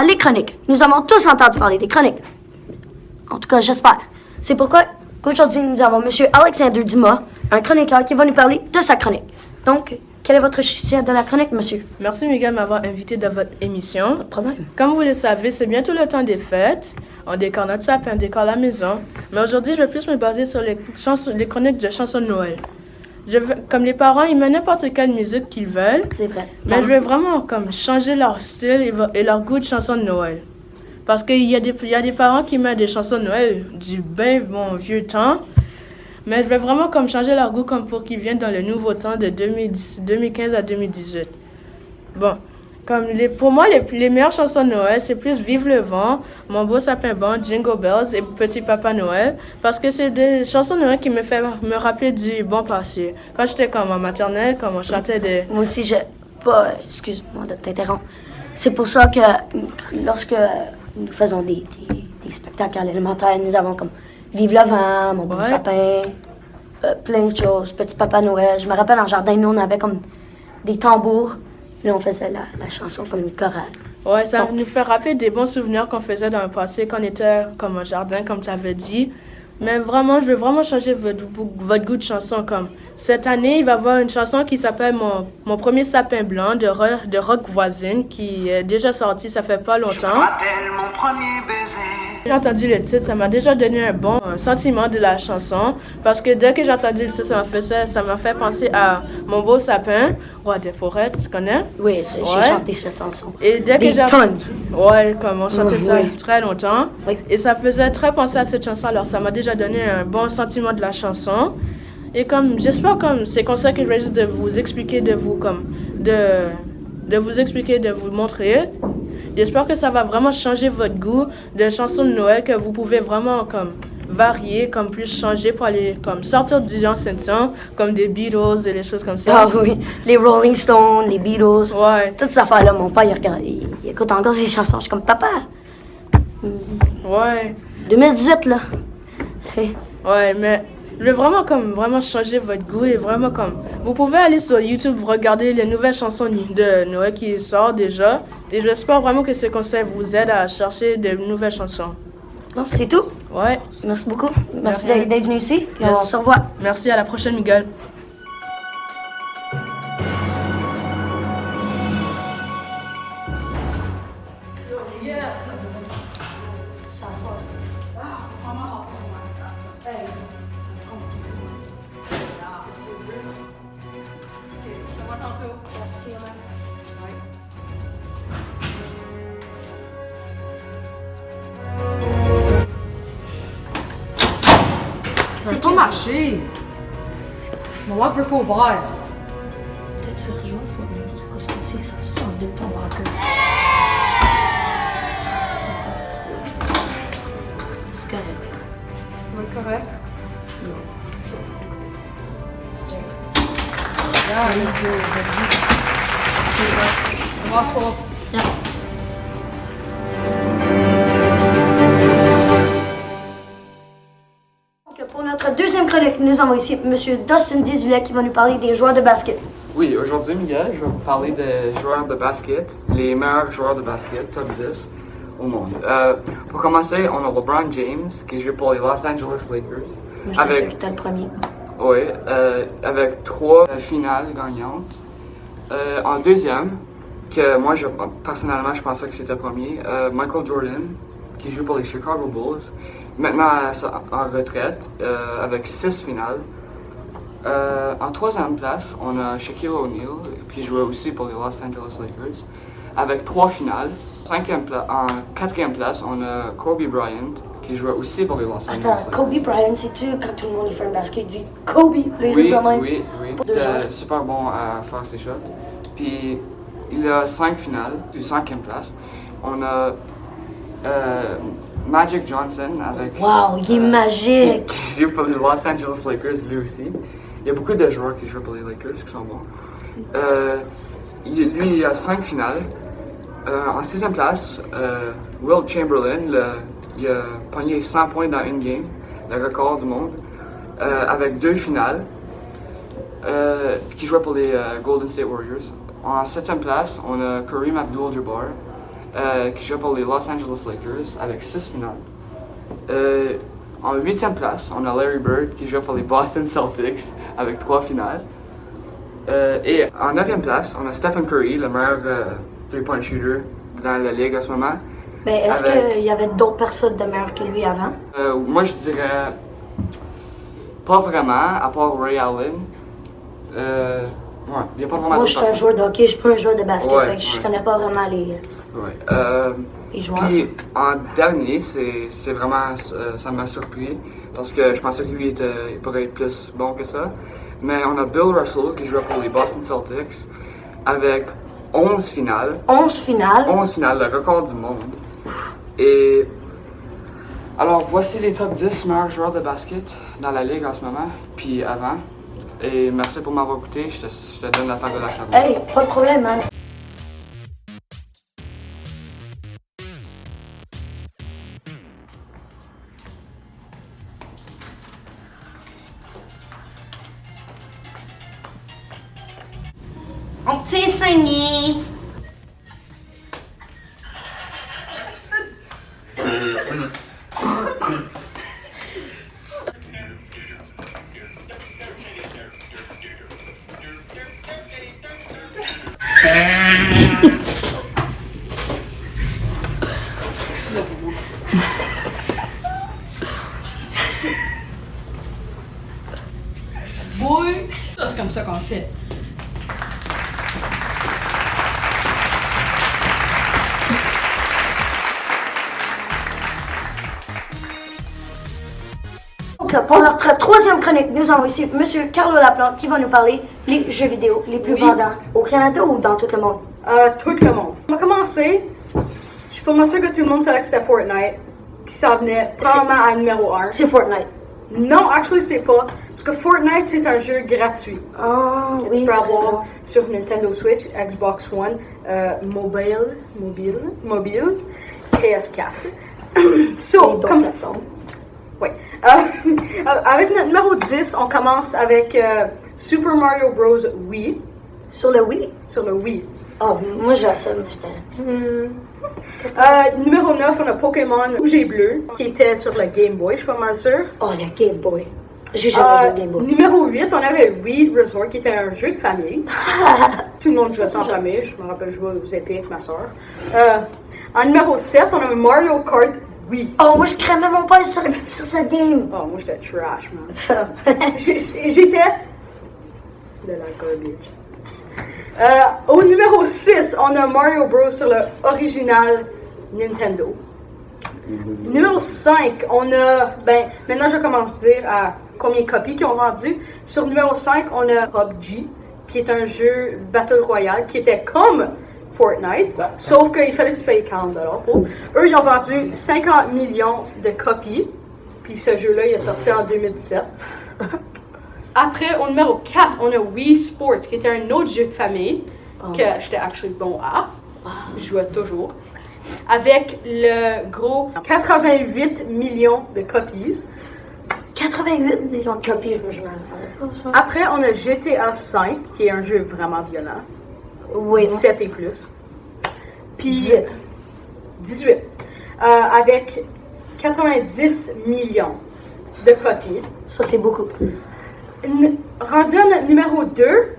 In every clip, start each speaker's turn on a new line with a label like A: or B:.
A: les chroniques. Nous avons tous entendu parler des chroniques. En tout cas, j'espère. C'est pourquoi qu'aujourd'hui, nous avons M. Alexandre Dumas, un chroniqueur qui va nous parler de sa chronique. Donc, quel est votre sujet de la chronique, monsieur?
B: Merci, Miguel, de m'avoir invité dans votre émission.
A: Pas de problème.
B: Comme vous le savez, c'est bientôt le temps des fêtes. On décore notre sapin, on décore la maison. Mais aujourd'hui, je vais plus me baser sur les chroniques de chansons de Noël. Comme les parents, ils mettent n'importe quelle musique qu'ils veulent.
A: C'est vrai.
B: Mais je vais vraiment comme changer leur style et leur goût de chansons de Noël. Parce qu'il y a des parents qui mettent des chansons de Noël du bien bon vieux temps. Mais je vais vraiment comme changer leur goût comme pour qu'ils viennent dans le nouveau temps de 2015 à 2018. Bon, comme pour moi, les meilleures chansons de Noël, c'est plus Vive le vent, Mon beau sapin blanc, Jingle Bells et Petit Papa Noël. Parce que c'est des chansons de Noël qui me font me rappeler du bon passé. Quand j'étais comme en maternelle, comme on chantait des...
A: Moi aussi, excuse-moi de t'interrompre. C'est pour ça que lorsque nous faisons des spectacles à l'élémentaire, nous avons comme Vive le vent, Mon beau sapin, plein de choses, Petit Papa Noël. Je me rappelle en jardin, nous, on avait comme des tambours. Là, on faisait la chanson comme une chorale.
B: Ouais, ça nous fait rappeler des bons souvenirs qu'on faisait dans le passé, quand on était comme au jardin, comme tu avais dit. Mais vraiment, je veux vraiment changer votre goût de chanson. Comme cette année, il va y avoir une chanson qui s'appelle Mon premier sapin blanc de Rock Voisine, qui est déjà sortie, ça fait pas longtemps.
C: Je me rappelle mon premier baiser.
B: J'ai entendu le titre, ça m'a déjà donné un bon sentiment de la chanson. Parce que dès que j'ai entendu le titre, ça m'a fait penser à Mon beau sapin, Roi des forêts, tu connais?
A: Oui, j'ai chanté cette chanson.
B: Et dès que j'ai
A: tonnes.
B: Ouais, comme on chantait ça
A: oui.
B: très longtemps.
A: Oui.
B: Et ça faisait très penser à cette chanson, alors ça m'a déjà donné un bon sentiment de la chanson. Et comme, j'espère comme, c'est comme ça que je vais juste de vous expliquer, de vous montrer. J'espère que ça va vraiment changer votre goût de chansons de Noël, que vous pouvez vraiment comme varier, comme plus changer pour aller comme sortir du ancien temps, comme des Beatles et des choses comme ça.
A: Ah oui, les Rolling Stones, les Beatles,
B: Ouais.
A: toutes ces affaires-là. Mon père, il regarde, il écoute encore ces chansons. Je suis comme, papa,
B: Ouais.
A: 2018, là. Fait.
B: Ouais, mais je veux vraiment changer votre goût et vraiment comme... Vous pouvez aller sur YouTube, regarder les nouvelles chansons de Noël qui sortent déjà. Et j'espère vraiment que ces conseils vous aident à chercher de nouvelles chansons.
A: Non, c'est tout.
B: Ouais.
A: Merci beaucoup. Merci
B: De rien.
A: d'être venu ici. Puis
B: Yes.
A: on se revoit.
B: Merci, à la prochaine, Miguel.
D: Ça n'a pas marché. Mon lampe veut pas ouvert.
A: Peut-être se rejoindre, faut bien c'est quoi ça? C'est 162 ton marqueur. C'est correct.
D: Ça va être correct.
A: Non, c'est sûr.
D: Ah, il est dur, on va se voir.
A: Donc, pour notre deuxième chronique, nous avons ici M. Dustin Desilets qui va nous parler des joueurs de basket.
E: Oui, aujourd'hui, Miguel, je vais vous parler des joueurs de basket, les meilleurs joueurs de basket, top 10 au monde. Pour commencer, on a LeBron James, qui joue pour les Los Angeles Lakers.
A: Moi, je suis sûr que t'es le premier.
E: Oui, avec 3 finales gagnantes. En deuxième, que moi, personnellement, je pensais que c'était le premier, Michael Jordan, qui joue pour les Chicago Bulls. Maintenant en retraite, avec 6 finales. En troisième place, on a Shaquille O'Neal, qui jouait aussi pour les Los Angeles Lakers, avec 3 finales. En quatrième place, on a Kobe Bryant, qui jouait aussi pour les Los Angeles Lakers.
A: Attends, Kobe Bryant, c'est-tu quand tout le monde il fait un basket, il dit Kobe, les
E: Oui,
A: même?
E: oui.
A: Pour 2
E: Il
A: heures.
E: était super bon à faire ses shots. Puis, il a 5 finales, du 5e place. On a Magic Johnson avec...
A: Wow, il est magique!
E: Qui joue pour les Los Angeles Lakers, lui aussi. Il y a beaucoup de joueurs qui jouent pour les Lakers qui sont bons. Lui, il a 5 finales. En 6e place, Wilt Chamberlain, il a pogné 100 points dans une game, le record du monde, avec 2 finales, qui jouait pour les Golden State Warriors. En 7e place, on a Kareem Abdul-Jabbar, qui jouait pour les Los Angeles Lakers avec 6 finales. En 8e place, on a Larry Bird qui jouait pour les Boston Celtics avec 3 finales. Et en 9e place, on a Stephen Curry, le meilleur 3-point shooter dans la ligue en ce moment.
A: Ben, est-ce qu'il y avait d'autres personnes de meilleures que lui avant?
E: Moi, je dirais pas vraiment, à part Ray Allen. Ouais, il n'y a pas vraiment
A: Moi,
E: d'autres
A: je suis un
E: personnes.
A: joueur de hockey, je suis pas un joueur de basket,
E: Ouais,
A: fait que je
E: ouais.
A: connais pas vraiment les joueurs.
E: Puis en dernier, c'est vraiment, ça m'a surpris parce que je pensais que lui il pourrait être plus bon que ça. Mais on a Bill Russell qui jouait pour les Boston Celtics avec 11 finales.
A: 11 finales.
E: 11 finales, le record du monde. Et alors voici les top 10 meilleurs joueurs de basket dans la ligue en ce moment, puis avant. Et merci pour m'avoir écouté, je te donne la parole à Charles.
A: Hey, pas de problème, man.
F: Mon petit saigné.
D: Oui. Ça, c'est comme ça qu'on le fait.
A: Donc, pour notre troisième chronique, nous avons ici M. Carlo Laplante qui va nous parler des jeux vidéo les plus vendants au Canada ou dans tout le monde?
G: Tout le monde. On va commencer. Je suis pas mal sûr que tout le monde savait que c'était Fortnite, qui s'en venait probablement à numéro 1.
A: C'est Fortnite.
G: Non, actually, c'est pas. Parce que Fortnite, c'est un jeu gratuit.
A: Ah,
G: Tu
A: oui,
G: peux
A: t'as
G: avoir
A: raison.
G: sur Nintendo Switch, Xbox One, mobile, PS4. So,
A: Et d'autres
G: comme,
A: plateformes.
G: ouais. Avec notre numéro 10, on commence avec Super Mario Bros. Wii,
A: Sur le Wii?
G: sur le Wii.
A: Oh, moi j'ai ça, mais c'était...
G: Numéro 9, on a Pokémon Rouge et Bleu, qui était sur le Game Boy, je suis pas mal sûre.
A: Oh, le Game Boy. J'ai jamais joué au Game Boy.
G: Numéro 8, on avait Wii Resort, qui était un jeu de famille. Tout le monde jouait ça en famille. Je me rappelle jouer aux épées avec ma soeur. En numéro 7, on a Mario Kart Wii.
A: Oh, moi je craignais mon père sur cette game.
G: Oh, moi j'étais trash, man. J'étais de la garbage. Au numéro 6, on a Mario Bros. Sur le original Nintendo. Numéro 5, on a... Ben, maintenant je commence à dire à combien de copies qu'ils ont vendu. Sur numéro 5, on a PUBG, qui est un jeu Battle Royale, qui était comme Fortnite, sauf qu'il fallait que tu payes 40$ pour. Eux, ils ont vendu 50 millions de copies, puis ce jeu-là, il est sorti en 2017. Après, au numéro 4, on a Wii Sports, qui était un autre jeu de famille, que j'étais actually bon à. Je jouais toujours. Avec le gros 88 millions de copies.
A: 88 millions de copies, je me rappelle.
G: Après, on a GTA V, qui est un jeu vraiment violent.
A: Oui,
G: 17 et plus. Puis
A: 18.
G: 18. Avec 90 millions de copies.
A: Ça, c'est beaucoup.
G: Rendu à notre numéro 2,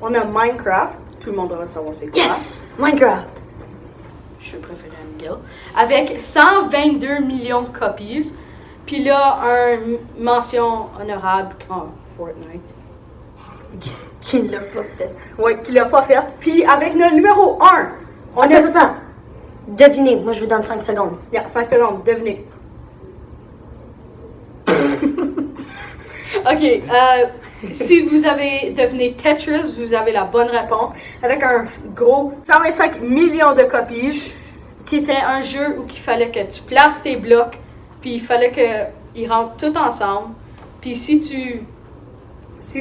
G: on a Minecraft. Tout le monde devrait savoir c'est quoi.
A: Yes! Minecraft.
G: Je préfère Miguel. Avec 122 millions de copies. Puis là, une mention honorable quand Fortnite.
A: Qui ne l'a pas fait.
G: Ouais, qui l'a pas fait. Puis avec notre numéro 1, on a...
A: Attends. Devinez, moi je vous donne 5 secondes.
G: Yeah, 5 secondes, devinez. Ok, si vous avez deviné Tetris, vous avez la bonne réponse. Avec un gros 125 millions de copies, qui était un jeu où il fallait que tu places tes blocs, puis il fallait qu'ils rentrent tout ensemble. Puis si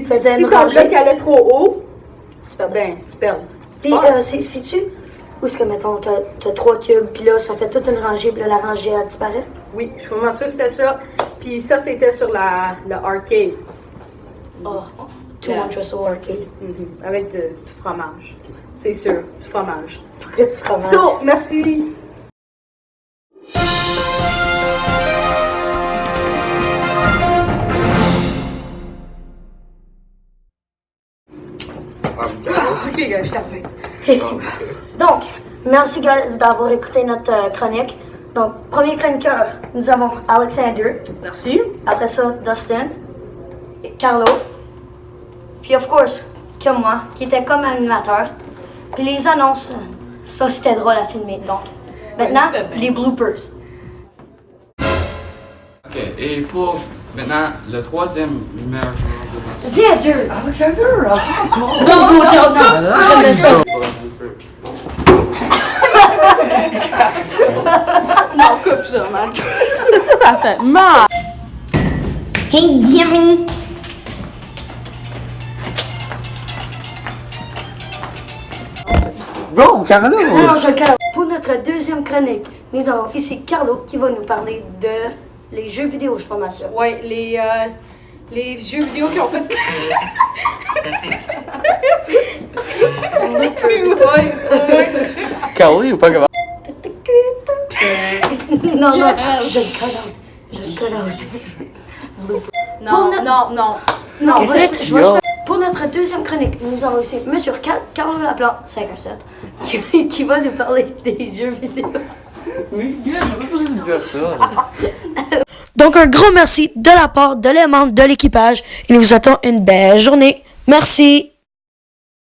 A: Faisais
G: si
A: une
G: ton
A: rangée.
G: bloc allait trop haut,
A: Tu perds.
G: ben, tu perds.
A: Puis, sais-tu où est-ce que, mettons, t'as 3 cubes, puis là, ça fait toute une rangée, puis là, la rangée, elle disparaît?
G: Oui, je suis vraiment sûre que c'était ça. Puis ça, c'était sur le arcade.
A: Oh, too
G: Yeah.
A: much so arcade.
G: Avec du fromage. C'est sûr, du fromage.
A: Pourquoi du fromage?
G: So, merci. Ok, gars, je t'en fais.
A: Donc, merci guys d'avoir écouté notre chronique. Donc, premier chroniqueur, nous avons Alexander.
B: Merci.
A: Après ça, Dustin, et Carlo. Puis, of course, que moi, qui était comme animateur. Puis les annonces, ça c'était drôle à filmer. Donc, maintenant,
B: c'était bien.
A: les bloopers.
E: Ok, et pour maintenant le troisième meilleur joueur de match.
A: Xander!
F: Alexander!
A: Non, j'aimais ça.
G: Non, coupe ça, man.
B: Ça fait mal.
A: Hey Jimmy!
F: Bro, Carlo!
A: Alors, je Carlo. Pour notre deuxième chronique, nous avons ici Carlo qui va nous parler de les jeux vidéo, je suis pas mal sûre.
G: Ouais, les jeux vidéo qui ont fait.
F: Carlo, ou pas comment?
A: Non, non, je le cut out. Je le cut out.
G: Non, non, non.
A: Non,
F: Qu'est-ce
A: pour notre deuxième chronique, nous avons ici Monsieur Carlo Laplante, 517, qui va nous parler des jeux vidéo.
F: Oui, gars, j'aurais pas dû dire ça.
A: Donc, un gros merci de la part de les membres de l'équipage et nous vous souhaitons une belle journée. Merci.